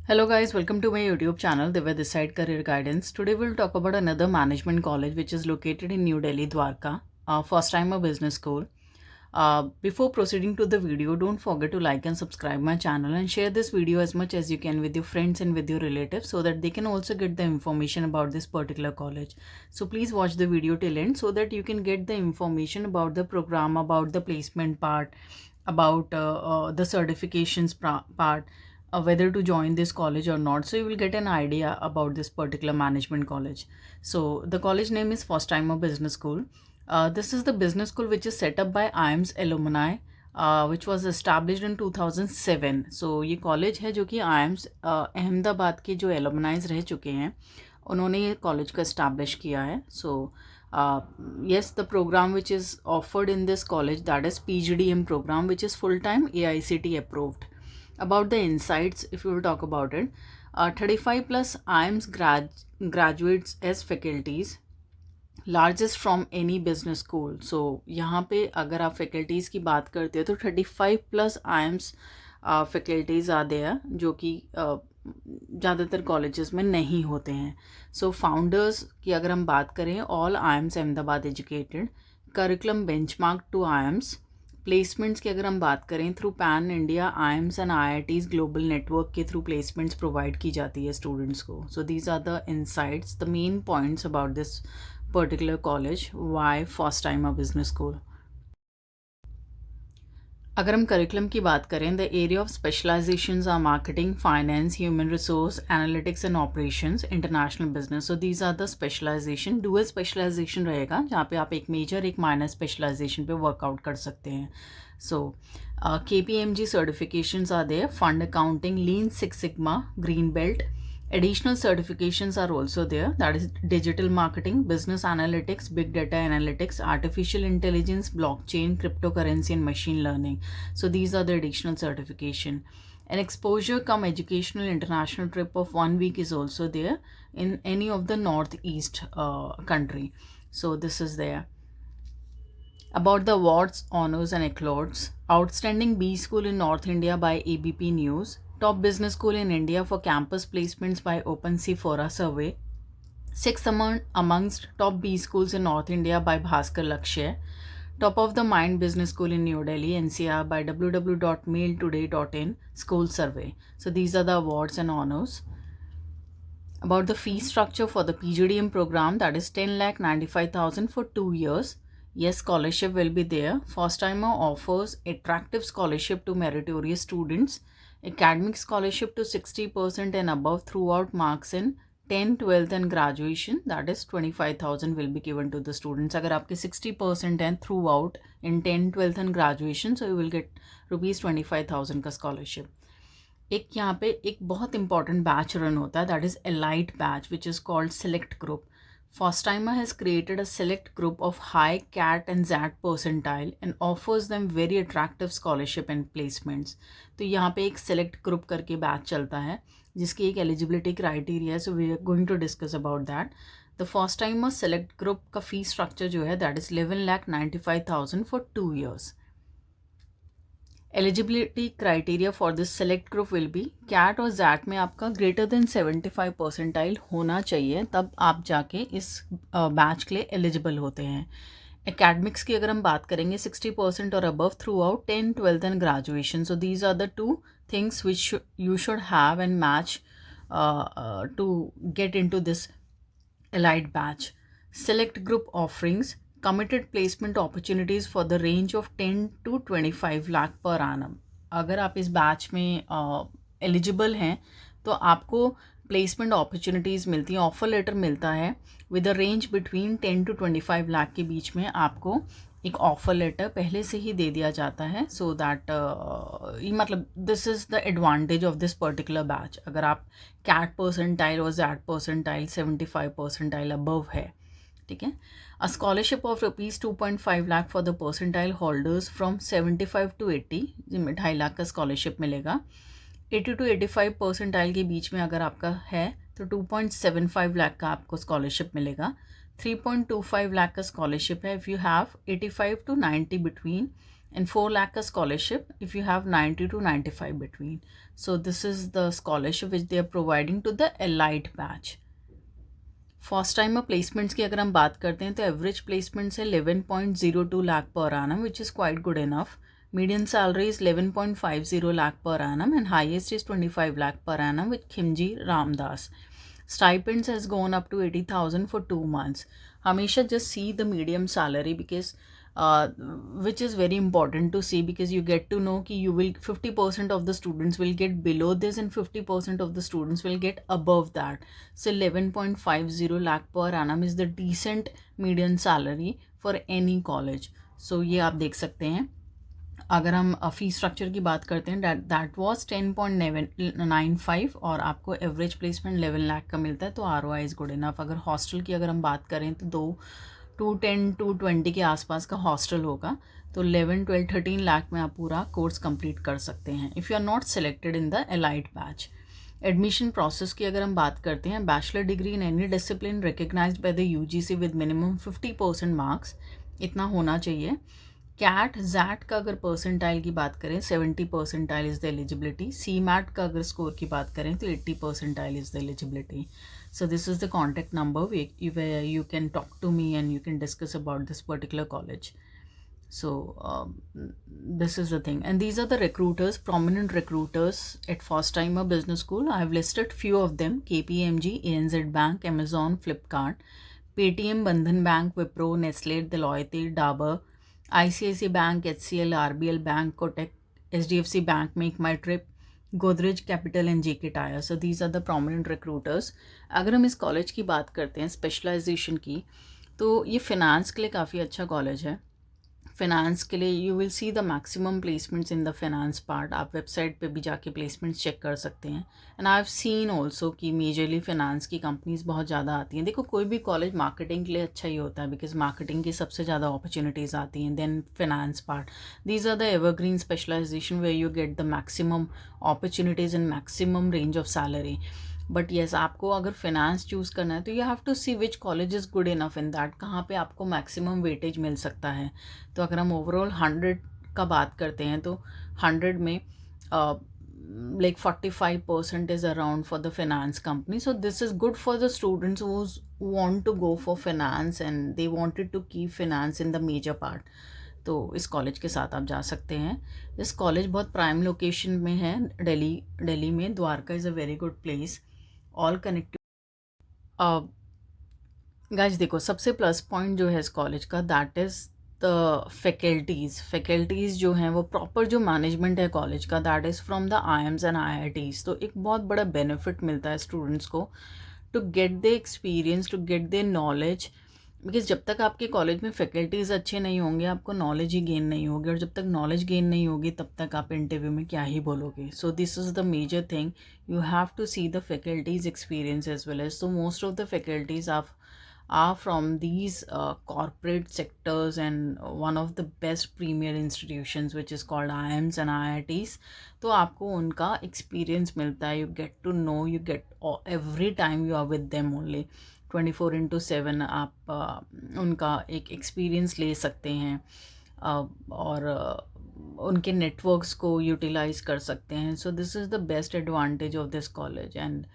Hello guys, welcome to my YouTube channel Divya this side Career Guidance. Today we'll talk about another management college which is located in New Delhi, Dwarka, first time a business school. Before proceeding to the video, don't forget to like and subscribe my channel and share this video as much as you can with your friends and with your relatives so that they can also get the information about this particular college. So please watch the video till end so that you can get the information about the program, about the placement part, about the certifications part, whether to join this college or not. So you will get an idea about this particular management college. So the college name is First Timer Business School. This is the business school which is set up by IIMS alumni, which was established in 2007. So ये college है जो कि IIMS Ahmedabad के जो alumni रह चुके हैं उन्होंने ये college को establish किया है. So yes, the program which is offered in this college, that is PGDM program, which is full-time AICT approved. About the insights, if you will talk about it, 35 plus IIMS graduates as faculties, largest from any business school. So यहाँ पे अगर आप faculties की बात करते हो तो 35 plus IIMS faculties are there जो कि ज़्यादातर कॉलेजेस में नहीं होते हैं. सो फाउंडर्स की अगर हम बात करें, all IIMS Ahmedabad educated. Curriculum benchmark to IIMS. Placements की अगर हम बात करें, through pan India IIMS and IITs global network के थ्रू प्लेसमेंट्स प्रोवाइड की जाती है स्टूडेंट्स को. So these are the insights, the main points about this particular college. Why first time a business school? अगर हम करिकुलम की बात करें, the area of specialisations are marketing, finance, human resource, analytics and operations, international business. So these are the specialisation. Dual specialisation रहेगा जहाँ पे आप एक मेजर एक माइनर स्पेशलाइजेशन पे वर्कआउट कर सकते हैं. So KPMG certifications are there, fund accounting, lean six sigma, green belt. Additional certifications are also there, that is digital marketing, business analytics, big data analytics, artificial intelligence, blockchain, cryptocurrency and machine learning. So these are the additional certification. An exposure come educational international trip of 1 week is also there in any of the northeast country. So this is there. About the awards, honors and accolades. Outstanding B School in North India by ABP News. Top Business School in India for campus placements by OpenSea survey. Sixth amongst top B schools in North India by Bhaskar Lakshya. Top of the Mind Business School in New Delhi, NCR by www.mailtoday.in school survey. So these are the awards and honors. About the fee structure for the PGDM program, that is 10,95,000 for 2 years. Yes, scholarship will be there. First timer offers attractive scholarship to meritorious students. Academic scholarship to 60% and above throughout marks in 10th, 12th and graduation, that is 25,000 will be given to the students. अगर आपके 60% and throughout in 10th, 12th and graduation, so you will get ₹25,000 का scholarship. एक यहाँ पे एक बहुत important batch run होता है, that is elite batch which is called select group. First timer has created a select group of high CAT and ZAT percentile and offers them very attractive scholarship and placements. तो यहाँ पे एक select group करके batch चलता है जिसकी एक eligibility criteria है. So we are going to discuss about that. The first timer select group का fee structure जो है that is 11,95,000 for 2 years. Eligibility criteria for this select group will be, CAT और XAT में आपका greater than 75 percentile होना चाहिए, तब आप जाके इस बैच के लिए एलिजिबल होते हैं. एकेडमिक्स की अगर हम बात करेंगे, 60% और above throughout 10th, 12th and graduation. So these are the 2 things which you should have and match to get in to this allied batch. Select group offerings, committed placement opportunities for the range of 10 to 25 lakh per annum. अगर आप इस batch में eligible हैं तो आपको placement opportunities मिलती हैं, offer letter मिलता है with a range between 10 to 25 lakh के बीच में. आपको एक ऑफर लेटर पहले से ही दे दिया जाता है. सो दैट मतलब this is the advantage of this particular batch. अगर आप कैट परसेंटाइल और जैट परसेंटाइल 75 परसेंटाइल अबव है, ठीक है. अ scholarship of ₹2.5 lakh for the percentile holders from 75 to 80, जिनमें 2.5 लाख का स्कॉलरशिप मिलेगा. 80 to 85 परसेंटाइल के बीच में अगर आपका है तो 2.75 लाख का आपको स्कॉलरशिप मिलेगा. 3.25 लाख का स्कॉलरशिप है if you have 85 to 90 between and 4 lakh ka scholarship if you have 90 to 95 between. So this is the scholarship which they are providing to the elite batch. First time placements की अगर हम बात करते हैं तो average placements है 11.02 लाख पर annum, which is quite good enough. Median salary is 11.50 lakh पर annum and highest is 25 lakh per annum with Khimji Ramdas. Stipends has gone up to 80,000 for 2 months. हमेशा just see the medium salary because which is very important to see, because you get to know कि you will 50% of the students will get below this and 50% of the students will get above that. So 11.50 lakh per annum is the decent median salary for any college. So ये आप देख सकते हैं. अगर हम fees structure की बात करते हैं दैट वाज 10.95 और आपको एवरेज प्लेसमेंट 11 लाख का मिलता है, तो ROI इज़ गुड इनफ. अगर हॉस्टल की अगर हम बात करें तो 210-220 के आसपास का हॉस्टल होगा, तो 11-12-13 लाख में आप पूरा कोर्स कंप्लीट कर सकते हैं if you are not selected in the elite batch. Admission process की अगर हम बात करते हैं, bachelor degree in any discipline recognised by the UGC with minimum 50% marks, इतना होना चाहिए. कैट जैट का अगर परसेंटाइल की बात करें 70 percentile is the eligibility. CMAT का अगर स्कोर की बात करें तो 80 percentile is the eligibility. So this is the contact number where you can talk to me and you can discuss about this particular college. So this is the thing, and these are the recruiters, prominent recruiters at First Timer Business School. I have listed few of them: KPMG, ANZ Bank, Amazon, Flipkart, Paytm, Bandhan Bank, Wipro, Nestle, Deloitte, Dabur, ICICI Bank, HCL, RBL Bank, Kotak, HDFC Bank, Make My Trip, Godrej capital and JK tyre. So these are the prominent recruiters. अगर हम इस college की बात करते हैं specialisation की, तो ये फ़िनांस के लिए काफ़ी अच्छा कॉलेज है. फ़िनांस के लिए you will see the maximum placements in the finance part. आप वेबसाइट पे भी जाके प्लेसमेंट्स चेक कर सकते हैं. And I have seen also कि मेजरली फ़िनांस की कंपनीज़ बहुत ज़्यादा आती हैं. देखो कोई भी कॉलेज मार्केटिंग के लिए अच्छा ही होता है, बिकॉज मार्केटिंग की सबसे ज़्यादा अपॉर्चुनिटीज़ आती हैं. Then finance part, these are the evergreen specialisation where you get the maximum opportunities and maximum range of salary. But yes, आपको अगर फिनांस चूज़ करना है तो you have to see which college is good enough in that, कहाँ पे आपको maximum weightage मिल सकता है. तो अगर हम ओवरऑल 100 का बात करते हैं तो 100 में like 45% is around for the finance company. So this is good for the students who want to go for finance and they wanted to keep finance in the major part. तो इस college के साथ आप जा सकते हैं. इस college बहुत प्राइम लोकेशन में है, दिल्ली में. Dwarka is a very good place, all connective. Guys देखो, सबसे प्लस पॉइंट जो है इस कॉलेज का, दैट इज़ द फैकल्टीज़ जो हैं वो प्रॉपर, जो मैनेजमेंट है कॉलेज का, that is from the IIMs and IITs. तो एक बहुत बड़ा बेनिफिट मिलता है स्टूडेंट्स को to get the experience, to get the knowledge. Because जब तक आपके कॉलेज में फैकल्टीज़ अच्छे नहीं होंगे आपको नॉलेज ही गेन नहीं होगी, और जब तक नॉलेज गेन नहीं होगी तब तक आप इंटरव्यू में क्या ही बोलोगे. So this is the major thing, you have to see the faculties experience as well as. So most of the faculties are from these corporate sectors and one of the best premier institutions which is called IIMs and IITs. तो आपको उनका experience मिलता है, you get to know, you get every time you are with them only 24/7 आप उनका एक experience ले सकते हैं और उनके नेटवर्क्स को यूटिलाइज कर सकते हैं. सो this is the best advantage of this college. And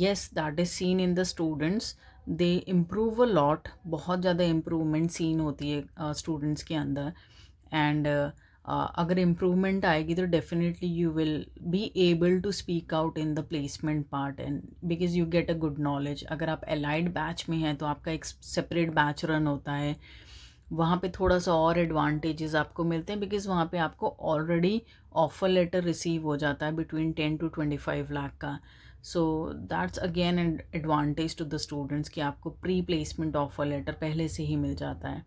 yes, that is seen in the students, they improve a lot. बहुत ज़्यादा इम्प्रूवमेंट सीन होती है स्टूडेंट्स के अंदर. एंड अगर इम्प्रूवमेंट आएगी तो definitely you will be able to speak out in the placement part, and because you get a good knowledge. अगर आप एलाइड बैच में हैं तो आपका एक सेपरेट बैच रन होता है, वहाँ पे थोड़ा सा और एडवांटेजेस आपको मिलते हैं, बिकॉज वहाँ पे आपको ऑलरेडी ऑफर लेटर रिसीव हो जाता है बिटवीन 10 to 25 लाख का. So that's again an advantage to the students कि आपको प्री प्लेसमेंट ऑफर लेटर पहले से ही मिल जाता है.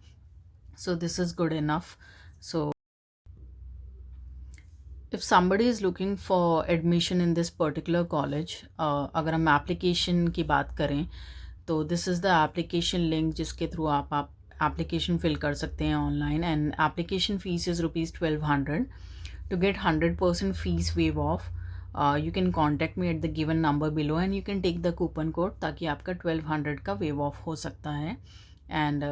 सो this is good enough. So if somebody is looking for admission in this particular college, अगर हम एप्लीकेशन की बात करें तो this is the application link जिसके थ्रू आप एप्लीकेशन फिल कर सकते हैं online. And application fees is ₹1200. To get 100% fees waive off, you can contact me at the given number below and you can take the coupon code, ताकि आपका 1200 का wave of हो सकता है. and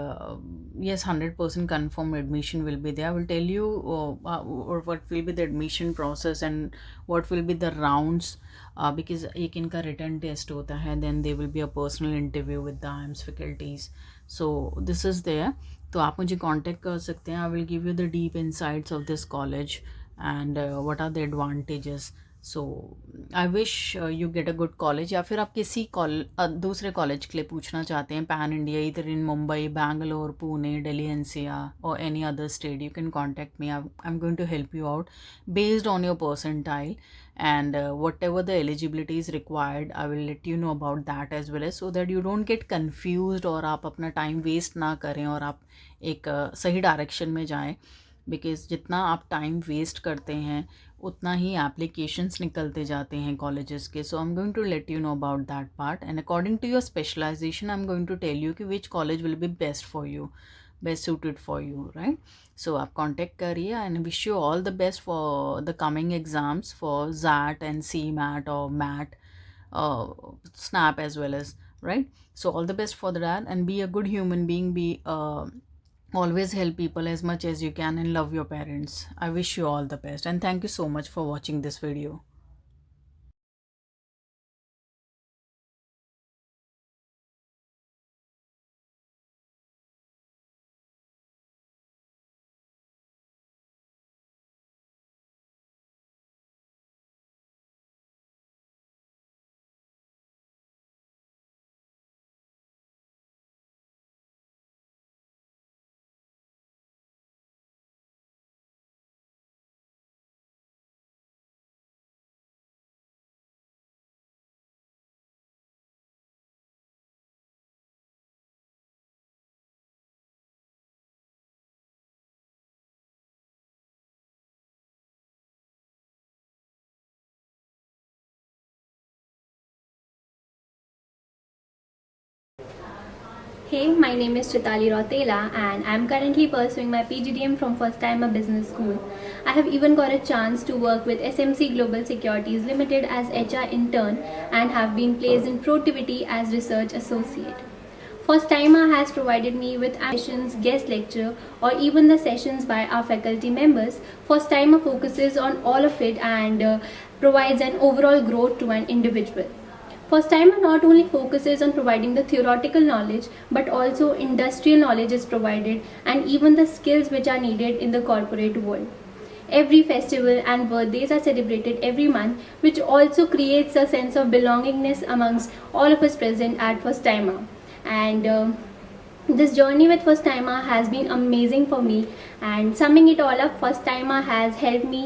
yes, 100% confirm admission will be there. I will tell you or what will be the admission process and what will be the rounds, because एक इनका written test होता है, then there will be a personal interview with the IIMS faculties. So this is there. तो आप मुझे contact कर सकते हैं. I will give you the deep insights of this college and what are the advantages. So I wish you get a good college, या फिर आप किसी दूसरे कॉलेज के लिए पूछना चाहते हैं पैन इंडिया, इधर इन मुंबई, बैंगलोर, पुणे, दिल्ली एनसीआर और any other state, you can contact me. I am going to help you out based on your percentile, and whatever the eligibility is required, I will let you know about that as well, as so that you don't get confused और आप अपना time waste ना करें और आप एक सही direction में जाएं. बिकॉज जितना आप टाइम वेस्ट करते हैं उतना ही एप्लीकेशंस निकलते जाते हैं कॉलेजेस के. So I am going to let you know about that part, and according to your specialization I am going to tell you कि which college will be best for you, best suited for you, right. So आप contact करिए and wish you all the best for the coming exams for XAT and C MAT और MAT, snap as well as, right. So all the best for that, and be a good human being, be always help people as much as you can, and love your parents. I wish you all the best, and thank you so much for watching this video. Hey, my name is Chitali Rotela and I'm currently pursuing my PGDM from First Timer Business School. I have even got a chance to work with SMC Global Securities Limited as HR intern and have been placed in Protivity as research associate. First Timer has provided me with sessions, guest lecture or even the sessions by our faculty members. First Timer focuses on all of it and provides an overall growth to an individual. First Timer not only focuses on providing the theoretical knowledge but also industrial knowledge is provided and even the skills which are needed in the corporate world. Every festival and birthdays are celebrated every month, which also creates a sense of belongingness amongst all of us present at First Timer. And this journey with First Timer has been amazing for me, and summing it all up, First Timer has helped me